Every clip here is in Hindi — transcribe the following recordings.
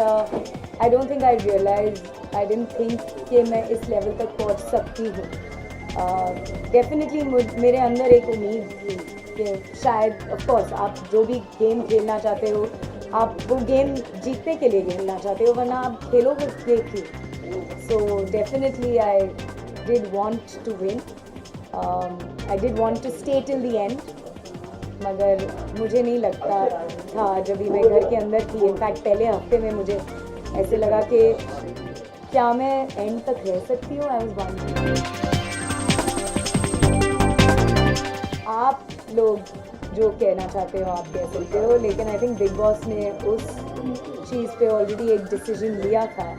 I don't think I didn't think कि मैं इस लेवल तक पहुंच सकती हूँ। डेफिनेटली मेरे अंदर एक उम्मीद थी कि शायद ऑफ कोर्स आप जो भी गेम खेलना चाहते हो आप वो गेम जीतने के लिए खेलना चाहते हो, वरना आप खेलोगे क्यों। So definitely I did want to win, I did want to stay till the end, मगर मुझे नहीं लगता था जब भी मैं घर के अंदर थी, इनफैक्ट पहले हफ्ते में मुझे ऐसे लगा कि क्या मैं एंड तक रह सकती हूँ। आई वाज वंडरिंग आप लोग जो कहना चाहते हो आप कह सकते हो, लेकिन आई थिंक बिग बॉस ने उस चीज़ पे ऑलरेडी एक डिसीजन लिया था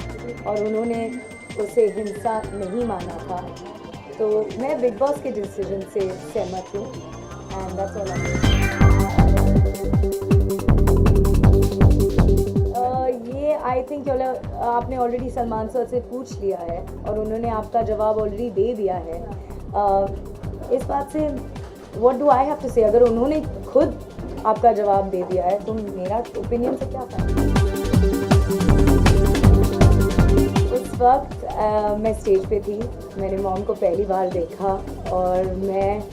और उन्होंने उसे हिंसा नहीं माना था, तो मैं बिग बॉस के डिसीजन से सहमत हूँ and that's all I am. ये आई थिंक आपने ऑलरेडी सलमान सर से पूछ लिया है और उन्होंने आपका जवाब ऑलरेडी दे दिया है। इस बात से what do I have to say, अगर उन्होंने खुद आपका जवाब दे दिया है तो मेरा ओपिनियन से क्या फ़ायदा। उस वक्त मैं स्टेज पे थी, मैंने मॉम को पहली बार देखा और मैं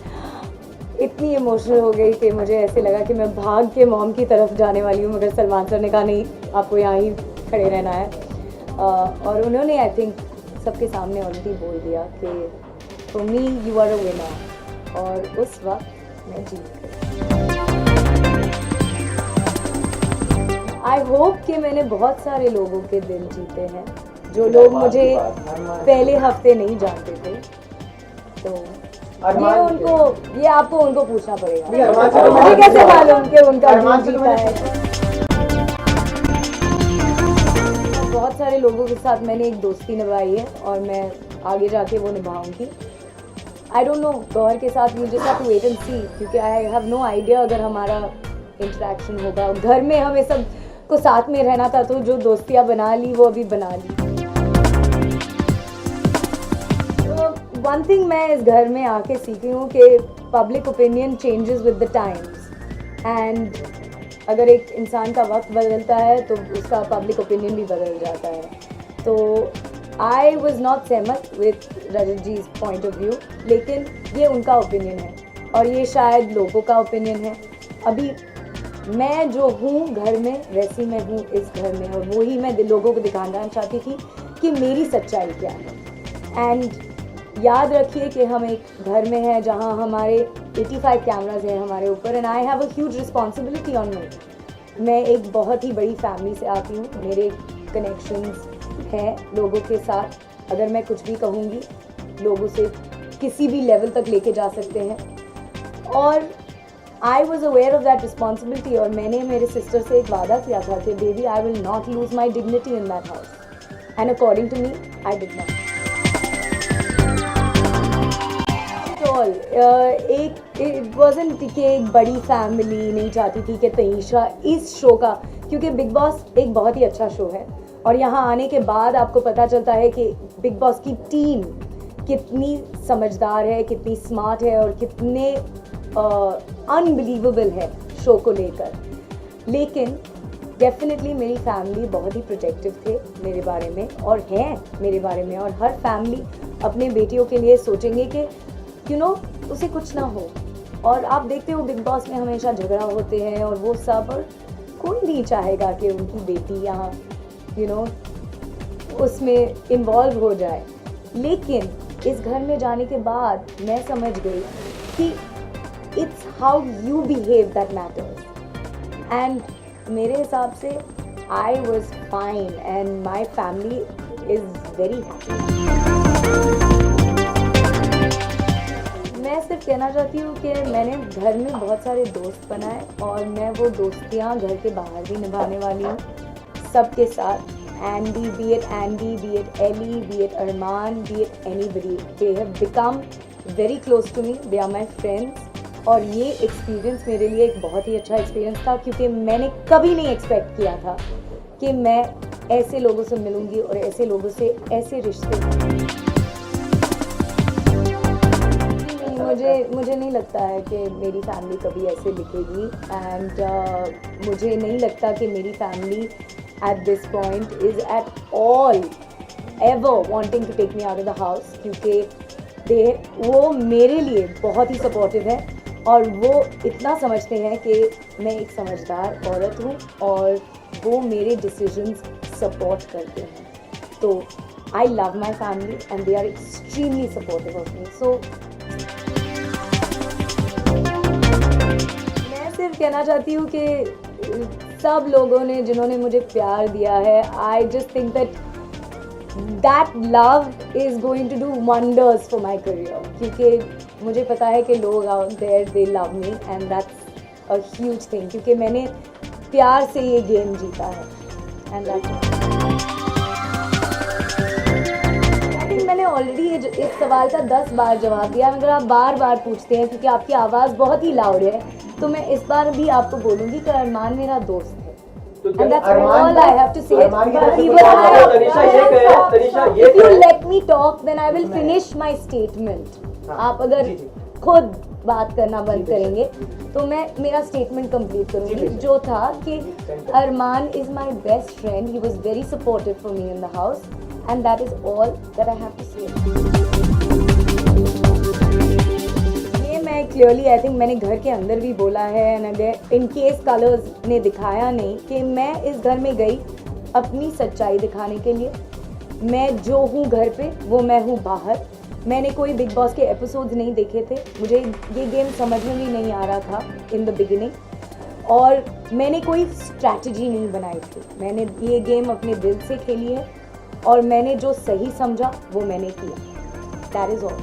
इतनी इमोशनल हो गई कि मुझे ऐसे लगा कि मैं भाग के मॉम की तरफ जाने वाली हूँ, मगर सलमान सर ने कहा नहीं आपको यहाँ ही खड़े रहना है। और उन्होंने आई थिंक सबके सामने ऑलरेडी बोल दिया कि for me you are a winner, और उस वक्त मैं जीत गई। आई होप कि मैंने बहुत सारे लोगों के दिल जीते हैं जो लोग मुझे पहले हफ्ते नहीं जानते थे, तो ये आपको उनको पूछना पड़ेगा, मुझे कैसे मालूम कि उनका दिल जीता है। बहुत सारे लोगों के साथ मैंने एक दोस्ती निभाई है और मैं आगे जाके वो निभाऊंगी। आई डोंट नो गौहर के साथ you just have to wait and see, क्योंकि आई हैव नो आइडिया अगर हमारा इंटरेक्शन होगा। घर में हमें सब को साथ में रहना था, तो जो दोस्तियाँ बना ली वो अभी बना ली। वन थिंग मैं इस घर में आके सीखी हूँ कि public opinion changes with the times, and अगर एक इंसान का वक्त बदलता है तो उसका पब्लिक ओपिनियन भी बदल जाता है। तो आई वॉज नॉट सहमत with Rajat ji point of view, लेकिन ये उनका ओपिनियन है और ये शायद लोगों का ओपिनियन है। अभी मैं जो हूँ घर में वैसी मैं हूँ इस घर में, और वही मैं लोगों को दिखाना चाहती थी कि मेरी सच्चाई क्या है। एंड याद रखिए कि हम एक घर में हैं जहां हमारे 85 कैमरास हैं हमारे ऊपर, and I have a huge responsibility on me. मैं एक बहुत ही बड़ी फैमिली से आती हूँ, मेरे कनेक्शंस हैं लोगों के साथ। अगर मैं कुछ भी कहूँगी लोगों से किसी भी लेवल तक लेके जा सकते हैं, और I was aware of that responsibility. और मैंने मेरे सिस्टर से एक वादा किया था कि baby I will not lose my dignity in that house, and according to me I did not. It wasn't कि एक बड़ी फैमिली नहीं चाहती थी कि तनीषा इस शो का, क्योंकि बिग बॉस एक बहुत ही अच्छा शो है और यहाँ आने के बाद आपको पता चलता है कि बिग बॉस की टीम कितनी समझदार है, कितनी स्मार्ट है और कितने अनबिलीवेबल है शो को लेकर। लेकिन डेफिनेटली मेरी फैमिली बहुत ही प्रोटेक्टिव थे मेरे बारे में और हैं मेरे बारे में, और हर फैमिली अपने बेटियों के लिए सोचेंगे कि उसे कुछ ना हो। और आप देखते हो बिग बॉस में हमेशा झगड़ा होते हैं और वो सब, और कोई नहीं चाहेगा कि उनकी बेटी यहाँ उसमें इन्वॉल्व हो जाए। लेकिन इस घर में जाने के बाद मैं समझ गई कि it's how you behave that matters, and मेरे हिसाब से I was fine and my family is very happy. मैं सिर्फ कहना चाहती हूँ कि मैंने घर में बहुत सारे दोस्त बनाए और मैं वो दोस्तियाँ घर के बाहर भी निभाने वाली हूँ सबके साथ। Andy, be it Ellie, be it Armaan, be it anybody, they have become very close to me, they are my friends. और ये एक्सपीरियंस मेरे लिए एक बहुत ही अच्छा एक्सपीरियंस था, क्योंकि मैंने कभी नहीं एक्सपेक्ट किया था कि मैं ऐसे लोगों से मिलूँगी और ऐसे लोगों से ऐसे रिश्ते। मुझे नहीं लगता है कि मेरी फैमिली कभी ऐसे लिखेगी, एंड मुझे नहीं लगता कि मेरी family at this point is at all ever wanting to take me out of the house, क्योंकि वो मेरे लिए बहुत ही सपोर्टिव है और वो इतना समझते हैं कि मैं एक समझदार औरत हूँ और वो मेरे डिसीजंस सपोर्ट करते हैं. तो I love my family and they are extremely supportive of me. So मैं सिर्फ कहना चाहती हूँ कि सब लोगों ने जिन्होंने मुझे प्यार दिया है, I just think that love is going to do wonders for my career. क्योंकि मुझे पता है कि लोग out there they love me and that's a huge thing. क्योंकि मैंने प्यार से ये गेम जीता है and that's मैंने ऑलरेडी इस सवाल का 10 बार जवाब दिया. अगर आप बार बार पूछते हैं क्योंकि आपकी आवाज़ बहुत ही लाउड है, तो मैं इस बार भी आपको बोलूँगी कि अरमान मेरा दोस्त है. And that's all I have to say. If you let me talk, then I will finish my statement. आप अगर खुद बात करना बंद करेंगे तो मैं मेरा स्टेटमेंट कंप्लीट करूँगी, जो था कि अरमान is my best friend. He was very supportive for me in the house. And that is all that I have to say. ये मैं clearly I think मैंने घर के अंदर भी बोला है, and अगर in case कलर्स ने दिखाया नहीं कि मैं इस घर में गई अपनी सच्चाई दिखाने के लिए. मैं जो हूँ घर पे वो मैं हूँ बाहर. मैंने कोई बिग बॉस के एपिसोड्स नहीं देखे थे, मुझे ये गेम समझ में भी नहीं आ रहा था इन द बिगिनिंग, और मैंने कोई स्ट्रैटेजी नहीं बनाई थी. मैंने ये गेम अपने दिल से खेली है और मैंने जो सही समझा वो मैंने किया. That is all.